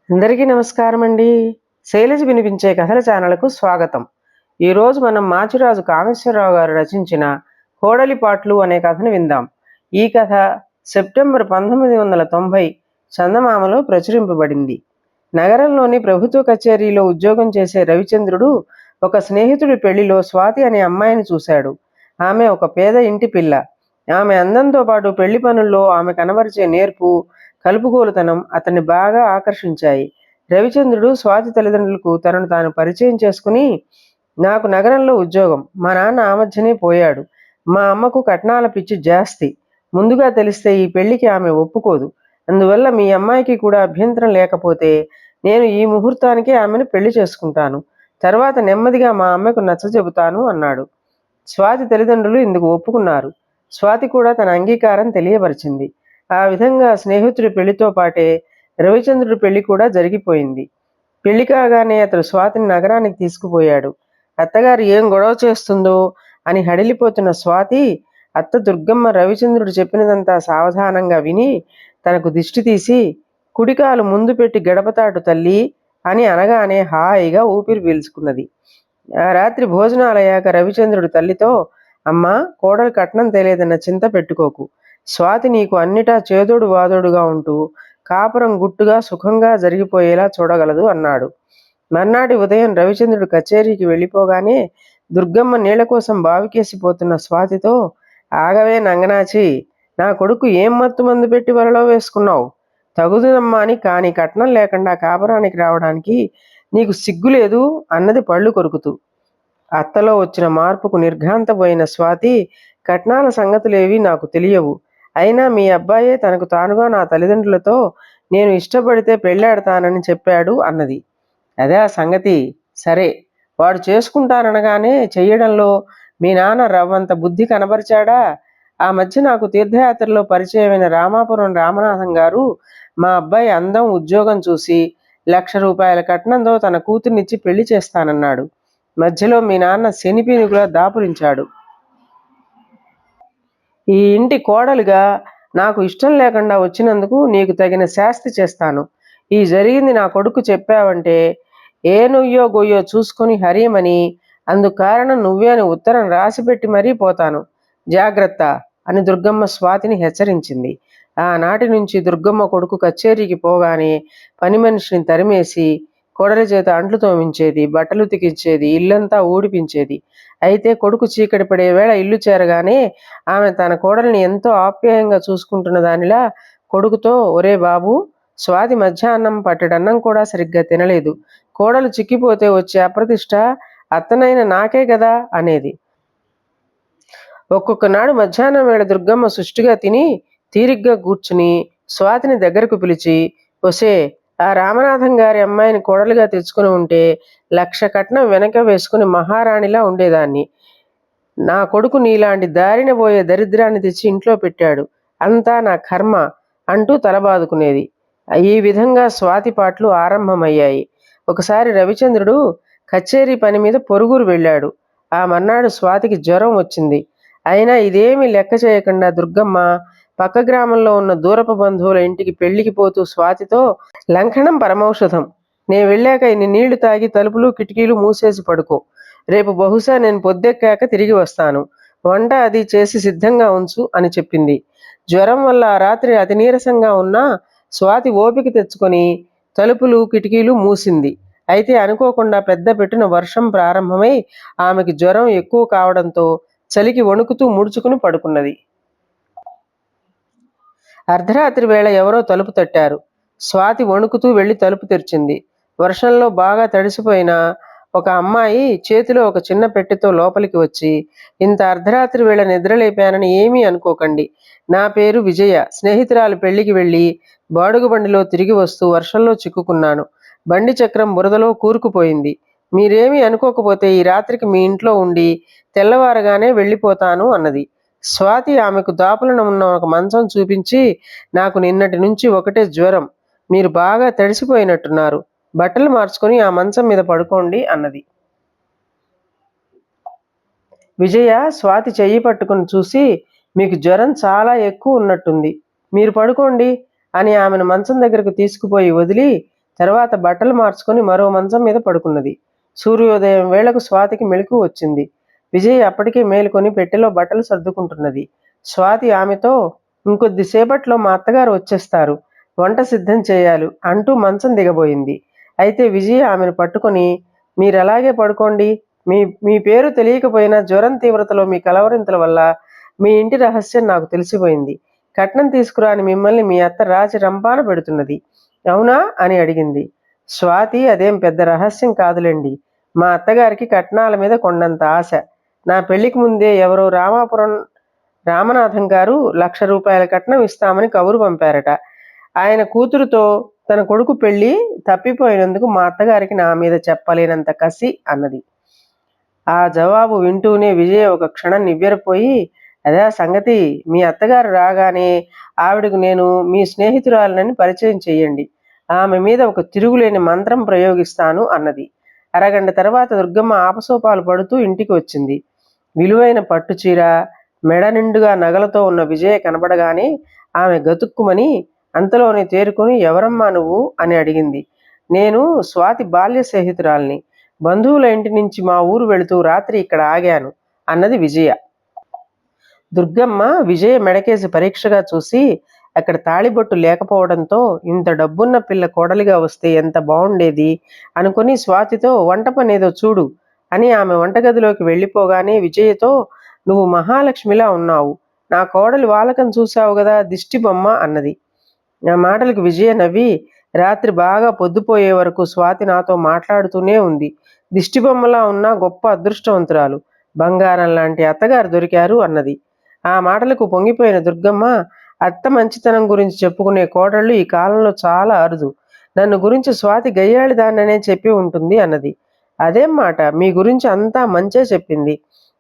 అందరికీ నమస్కారం అండి. శైలజ వినిపించే కథల ఛానల్కు స్వాగతం. ఈరోజు మనం మాచిరాజు కామేశ్వరరావు గారు రచించిన కోడలిపాట్లు అనే కథను విందాం. ఈ కథ సెప్టెంబర్ 1990 చందమామలో ప్రచురింపబడింది. నగరంలోని ప్రభుత్వ కచేరీలో ఉద్యోగం చేసే రవిచంద్రుడు ఒక స్నేహితుడి పెళ్లిలో స్వాతి అనే అమ్మాయిని చూశాడు. ఆమె ఒక పేద ఇంటి పిల్ల. ఆమె అందంతో పాటు పెళ్లి పనుల్లో ఆమె కనబరిచే నేర్పు, కలుపుగోలుతనం అతన్ని బాగా ఆకర్షించాయి. రవిచంద్రుడు స్వాతి తల్లిదండ్రులకు తనను తాను పరిచయం చేసుకుని, నాకు నగరంలో ఉద్యోగం, మా నాన్న ఆ మధ్యనే పోయాడు, మా అమ్మకు కట్నాల పిచ్చి జాస్తి, ముందుగా తెలిస్తే ఈ పెళ్లికి ఆమె ఒప్పుకోదు, అందువల్ల మీ అమ్మాయికి కూడా అభ్యంతరం లేకపోతే నేను ఈ ముహూర్తానికే ఆమెను పెళ్లి చేసుకుంటాను, తర్వాత నెమ్మదిగా మా అమ్మకు నచ్చచెబుతాను అన్నాడు. స్వాతి తల్లిదండ్రులు ఇందుకు ఒప్పుకున్నారు. స్వాతి కూడా తన అంగీకారం తెలియపరిచింది. ఆ విధంగా స్నేహితుడి పెళ్లితో పాటే రవిచంద్రుడి పెళ్లి కూడా జరిగిపోయింది. పెళ్లి కాగానే అతడు స్వాతిని నగరానికి తీసుకుపోయాడు. అత్తగారు ఏం గొడవ చేస్తుందో అని హడిలిపోతున్న స్వాతి అత్త దుర్గమ్మ రవిచంద్రుడు చెప్పినదంతా సావధానంగా విని తనకు దిష్టి తీసి, కుడికాలు ముందు పెట్టి గడపతాటు తల్లి అని అనగానే హాయిగా ఊపిరి పీల్చుకున్నది. ఆ రాత్రి భోజనాలయ్యాక రవిచంద్రుడు తల్లితో, అమ్మా, కోడలు కట్నం తెలియదన్న చింత పెట్టుకోకు, స్వాతి నీకు అన్నిటా చేదోడు వాదోడుగా ఉంటూ కాపురం గుట్టుగా సుఖంగా జరిగిపోయేలా చూడగలదు అన్నాడు. మర్నాటి ఉదయం రవిచంద్రుడు కచేరీకి వెళ్ళిపోగానే దుర్గమ్మ నీళ్ల కోసం బావికేసిపోతున్న స్వాతితో, ఆగవే నంగనాచి, నా కొడుకు ఏం మత్తు మందు పెట్టి వలలో వేసుకున్నావు, తగుదునమ్మా అని కాని కట్నం లేకుండా కాపురానికి రావడానికి నీకు సిగ్గులేదు అన్నది పళ్ళు కొరుకుతూ. అత్తలో వచ్చిన మార్పుకు నిర్ఘాంతపోయిన స్వాతి, కట్నాల సంగతులేవి నాకు తెలియవు, అయినా మీ అబ్బాయే తనకు తానుగా నా తల్లిదండ్రులతో నేను ఇష్టపడితే పెళ్ళాడతానని చెప్పాడు అన్నది. అదే ఆ సంగతి. సరే, వాడు చేసుకుంటాననగానే చెయ్యడంలో మీ నాన్న రవ్వంత బుద్ధి కనబరిచాడా? ఆ మధ్య నాకు తీర్థయాత్రలో పరిచయమైన రామాపురం రామనాథం గారు మా అబ్బాయి అందం, ఉద్యోగం చూసి ₹1,00,000 కట్నంతో తన కూతుర్నిచ్చి పెళ్లి చేస్తానన్నాడు. మధ్యలో మీ నాన్న శనిపీనుగులా దాపురించాడు. ఈ ఇంటి కోడలుగా నాకు ఇష్టం లేకుండా వచ్చినందుకు నీకు తగిన శాస్తి చేస్తాను. ఈ జరిగింది నా కొడుకు చెప్పావంటే ఏ నుయ్యో గొయ్యో చూసుకొని హరియమని, అందుకు కారణం నువ్వే అని ఉత్తరం రాసిపెట్టి మరీ పోతాను, జాగ్రత్త అని దుర్గమ్మ స్వాతిని హెచ్చరించింది. ఆనాటి నుంచి దుర్గమ్మ కొడుకు కచేరీకి పోగానే పని మనిషిని తరిమేసి కోడలి చేత అంట్లు తోమించేది, బట్టలు ఉతికించేది, ఇల్లంతా ఊడిపించేది. అయితే కొడుకు చీకటి పడే వేళ ఇల్లు చేరగానే ఆమె తన కోడల్ని ఎంతో ఆప్యాయంగా చూసుకుంటున్న దానిలా కొడుకుతో, ఒరే బాబు, స్వాతి మధ్యాహ్నం పట్టెడన్నం కూడా సరిగ్గా తినలేదు, కోడలు చిక్కిపోతే వచ్చే అప్రతిష్ట అత్తనైన నాకే గదా అనేది. ఒక్కొక్క నాడు మధ్యాహ్నం వేళ దుర్గమ్మ సుష్టిగా తిని తీరిగ్గా కూర్చుని స్వాతిని దగ్గరకు పిలిచి, ఒసే, ఆ రామనాథం గారి అమ్మాయిని కోడలుగా తెచ్చుకుని ఉంటే 1,00,000 కట్నం వెనక వేసుకుని మహారాణిలా ఉండేదాన్ని. నా కొడుకు నీలాంటి దారిన పోయే దరిద్రాన్ని తెచ్చి ఇంట్లో పెట్టాడు, అంతా నా కర్మ అంటూ తలబాదుకునేది. ఈ విధంగా స్వాతి పాటలు ఆరంభమయ్యాయి. ఒకసారి రవిచంద్రుడు కచేరీ పని మీద పొరుగురు వెళ్ళాడు. ఆ మర్నాడు స్వాతికి జ్వరం వచ్చింది. అయినా ఇదేమీ లెక్క చేయకుండా దుర్గమ్మ పక్క గ్రామంలో ఉన్న దూరపు బంధువుల ఇంటికి పెళ్లికి పోతూ స్వాతితో, లంకణం పరమౌషధం, నే వెళ్ళాక ఇన్ని నీళ్లు తాగి తలుపులు కిటికీలు మూసేసి పడుకో, రేపు బహుశా నేను పొద్దెక్కాక తిరిగి వస్తాను, వంట అది చేసి సిద్ధంగా ఉంచు అని చెప్పింది. జ్వరం వల్ల ఆ రాత్రి అతి నీరసంగా ఉన్నా స్వాతి ఓపిక తెచ్చుకొని తలుపులు కిటికీలు మూసింది. అయితే అనుకోకుండా పెద్ద పెట్టున వర్షం ప్రారంభమై ఆమెకి జ్వరం ఎక్కువ కావడంతో చలికి వణుకుతూ ముడుచుకుని పడుకున్నది. అర్ధరాత్రి వేళ ఎవరో తలుపు తట్టారు. స్వాతి వణుకుతూ వెళ్లి తలుపు తెరిచింది. వర్షంలో బాగా తడిసిపోయిన ఒక అమ్మాయి చేతిలో ఒక చిన్న పెట్టెతో లోపలికి వచ్చి, ఇంత అర్ధరాత్రి వేళ నిద్రలేపానని ఏమీ అనుకోకండి, నా పేరు విజయ, స్నేహితురాలు పెళ్లికి వెళ్ళి బాడుగు బండిలో తిరిగి వస్తూ వర్షంలో చిక్కుకున్నాను, బండి చక్రం బురదలో కూరుకుపోయింది, మీరేమీ అనుకోకపోతే ఈ రాత్రికి మీ ఇంట్లో ఉండి తెల్లవారగానే వెళ్ళిపోతాను అన్నది. స్వాతి ఆమెకు దాపులను ఉన్న ఒక మంచం చూపించి, నాకు నిన్నటి నుంచి ఒకటే జ్వరం, మీరు బాగా తడిసిపోయినట్టున్నారు, బట్టలు మార్చుకొని ఆ మంచం మీద పడుకోండి అన్నది. విజయ స్వాతి చెయ్యి పట్టుకుని చూసి, మీకు జ్వరం చాలా ఎక్కువ ఉన్నట్టుంది, మీరు పడుకోండి అని ఆమెను మంచం దగ్గరకు తీసుకుపోయి వదిలి తర్వాత బట్టలు మార్చుకొని మరో మంచం మీద పడుకున్నది. సూర్యోదయం వేళకు స్వాతికి మెలకువ వచ్చింది. విజయ అప్పటికే మేలుకొని పెట్టెలో బట్టలు సర్దుకుంటున్నది. స్వాతి ఆమెతో, ఇంకొద్దిసేపట్లో మా అత్తగారు వచ్చేస్తారు, వంట సిద్ధం చేయాలి అంటూ మంచం దిగబోయింది. అయితే విజయ ఆమెను పట్టుకొని, మీరలాగే పడుకోండి, మీ మీ పేరు తెలియకపోయినా జ్వరం తీవ్రతలో మీ కలవరింతల వల్ల మీ ఇంటి రహస్యం నాకు తెలిసిపోయింది. కట్నం తీసుకురాని మిమ్మల్ని మీ అత్త రాచి రంపాన పెడుతున్నది, అవునా అని అడిగింది. స్వాతి, అదేం పెద్ద రహస్యం కాదులేండి. మా అత్తగారికి కట్నాల మీద కొండంత ఆశ. నా పెళ్లికి ముందే ఎవరో రామాపురం రామనాథం గారు ₹1,00,000 కట్నం ఇస్తామని కబురు పంపారట. ఆయన కూతురుతో తన కొడుకు పెళ్లి తప్పిపోయినందుకు మా అత్తగారికి నా మీద చెప్పలేనంత కసి అన్నది. ఆ జవాబు వింటూనే విజయ ఒక క్షణం నివ్వెరపోయి, అదా సంగతి, మీ అత్తగారు రాగానే ఆవిడకు నేను మీ స్నేహితురాలనని పరిచయం చెయ్యండి, ఆమె మీద ఒక తిరుగులేని మంత్రం ప్రయోగిస్తాను అన్నది. అరగంట తర్వాత దుర్గమ్మ ఆపసోపాలు పడుతూ ఇంటికి వచ్చింది. విలువైన పట్టుచీర, మెడ నిండుగా నగలతో ఉన్న విజయ కనబడగానే ఆమె గతుక్కుమని అంతలోనే తేరుకొని, ఎవరమ్మా నువ్వు అని అడిగింది. నేను స్వాతి బాల్య స్నేహితురాల్ని. బంధువుల ఇంటి నుంచి మా ఊరు వెళుతూ రాత్రి ఇక్కడ ఆగాను అన్నది విజయ. దుర్గమ్మ విజయ మెడకేసి పరీక్షగా చూసి, అక్కడ తాళిబొట్టు లేకపోవడంతో ఇంత డబ్బున్న పిల్ల కోడలిగా వస్తే ఎంత బావుండేది అనుకుని స్వాతితో, వంట పనేదో చూడు అని ఆమె వంటగదిలోకి వెళ్ళిపోగానే విజయతో, నువ్వు మహాలక్ష్మిలా ఉన్నావు, నా కోడలి వాలకం చూశావు గదా, దిష్టి బొమ్మ అన్నది. నా మాటలకు విజయ నవ్వి, రాత్రి బాగా పొద్దుపోయే వరకు స్వాతి నాతో మాట్లాడుతూనే ఉంది. దిష్టిబొమ్మలా ఉన్న గొప్ప అదృష్టవంతురాలు, బంగారం లాంటి అత్తగారు దొరికారు అన్నది. ఆ మాటలకు పొంగిపోయిన దుర్గమ్మ, అత్త మంచితనం గురించి చెప్పుకునే కోడళ్ళు ఈ కాలంలో చాలా అరుదు. నన్ను గురించి స్వాతి గయ్యాళిదాన్ననే చెప్పి ఉంటుంది అన్నది. అదేం మాట, మీ గురించి అంతా మంచే చెప్పింది.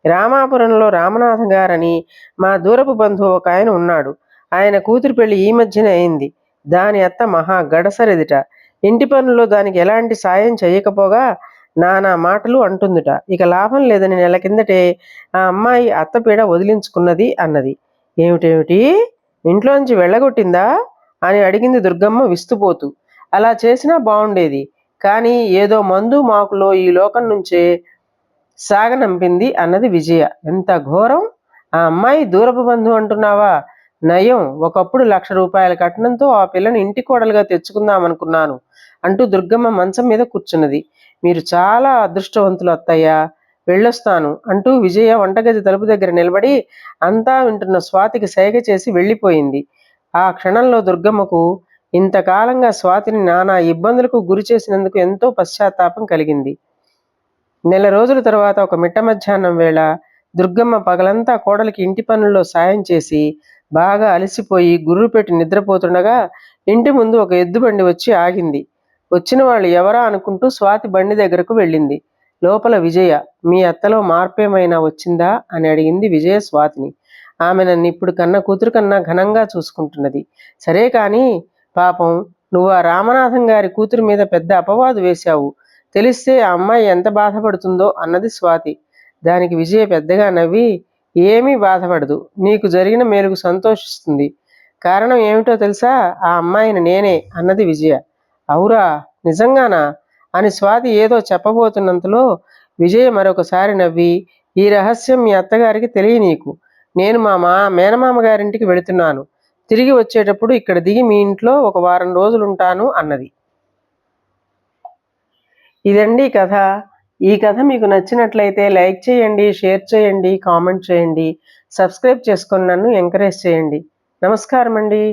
రామాపురంలో రామనాథం గారని మా దూరపు బంధువు ఒక ఆయన ఉన్నాడు. ఆయన కూతురి పెళ్లి ఈ మధ్యనే అయింది. దాని అత్త మహా గడసరిదిట. ఇంటి పనుల్లో దానికి ఎలాంటి సాయం చేయకపోగా నానా మాటలు అంటుందిట. ఇక లాభం లేదని నెల కిందటే ఆ అమ్మాయి అత్తపీడ వదిలించుకున్నది అన్నది. ఏమిటేమిటి, ఇంట్లోంచి వెళ్ళగొట్టిందా అని అడిగింది దుర్గమ్మ విస్తుపోతూ. అలా చేసినా బావుండేది, కానీ ఏదో మందు మాకులో ఈ లోకం నుంచే సాగనంపింది అన్నది విజయ. ఎంత ఘోరం, ఆ అమ్మాయి దూరపు బంధువు అంటున్నావా? నయం, ఒకప్పుడు ₹1,00,000 కట్నంతో ఆ పిల్లని ఇంటి కోడలుగా తెచ్చుకుందామనుకున్నాను అంటూ దుర్గమ్మ మంచం మీద కూర్చున్నది. మీరు చాలా అదృష్టవంతులు అత్తయ్య, వెళ్ళొస్తాను అంటూ విజయ వంటగది తలుపు దగ్గర నిలబడి అంతా వింటున్న స్వాతికి సైగ చేసి వెళ్ళిపోయింది. ఆ క్షణంలో దుర్గమ్మకు ఇంతకాలంగా స్వాతిని నానా ఇబ్బందులకు గురి చేసినందుకు ఎంతో పశ్చాత్తాపం కలిగింది. నెల రోజుల తర్వాత ఒక మిట్ట మధ్యాహ్నం వేళ దుర్గమ్మ పగలంతా కోడలికి ఇంటి పనుల్లో సాయం చేసి బాగా అలసిపోయి గుర్రు పెట్టి నిద్రపోతుండగా ఇంటి ముందు ఒక ఎద్దుబండి వచ్చి ఆగింది. వచ్చిన వాళ్ళు ఎవరా అనుకుంటూ స్వాతి బండి దగ్గరకు వెళ్ళింది. లోపల విజయ, మీ అత్తలో మార్పేమైనా వచ్చిందా అని అడిగింది విజయ స్వాతిని. ఆమె నన్ను ఇప్పుడు కన్నా కూతురు కన్నా ఘనంగా చూసుకుంటున్నది. సరే కానీ పాపం, నువ్వు ఆ రామనాథం గారి కూతురు మీద పెద్ద అపవాదు వేశావు, తెలిస్తే ఆ అమ్మాయి ఎంత బాధపడుతుందో అన్నది స్వాతి. దానికి విజయ పెద్దగా నవ్వి, ఏమీ బాధపడదు, నీకు జరిగిన మేలుకు సంతోషిస్తుంది. కారణం ఏమిటో తెలుసా, ఆ అమ్మాయిని నేనే అన్నది విజయ. అవురా, నిజంగానా అని స్వాతి ఏదో చెప్పబోతున్నంతలో విజయ మరొకసారి నవ్వి, ఈ రహస్యం మీ అత్తగారికి తెలియనీకు. నేను మా మేనమామ గారింటికి వెళుతున్నాను. తిరిగి వచ్చేటప్పుడు ఇక్కడ దిగి మీ ఇంట్లో ఒక వారం రోజులుంటాను అన్నది. ఇదండి కథ. ఈ కథ మీకు నచ్చినట్లయితే లైక్ చేయండి, షేర్ చేయండి, కామెంట్ చేయండి, సబ్స్క్రైబ్ చేసుకొని నన్ను ఎంకరేజ్ చేయండి. నమస్కారం అండి.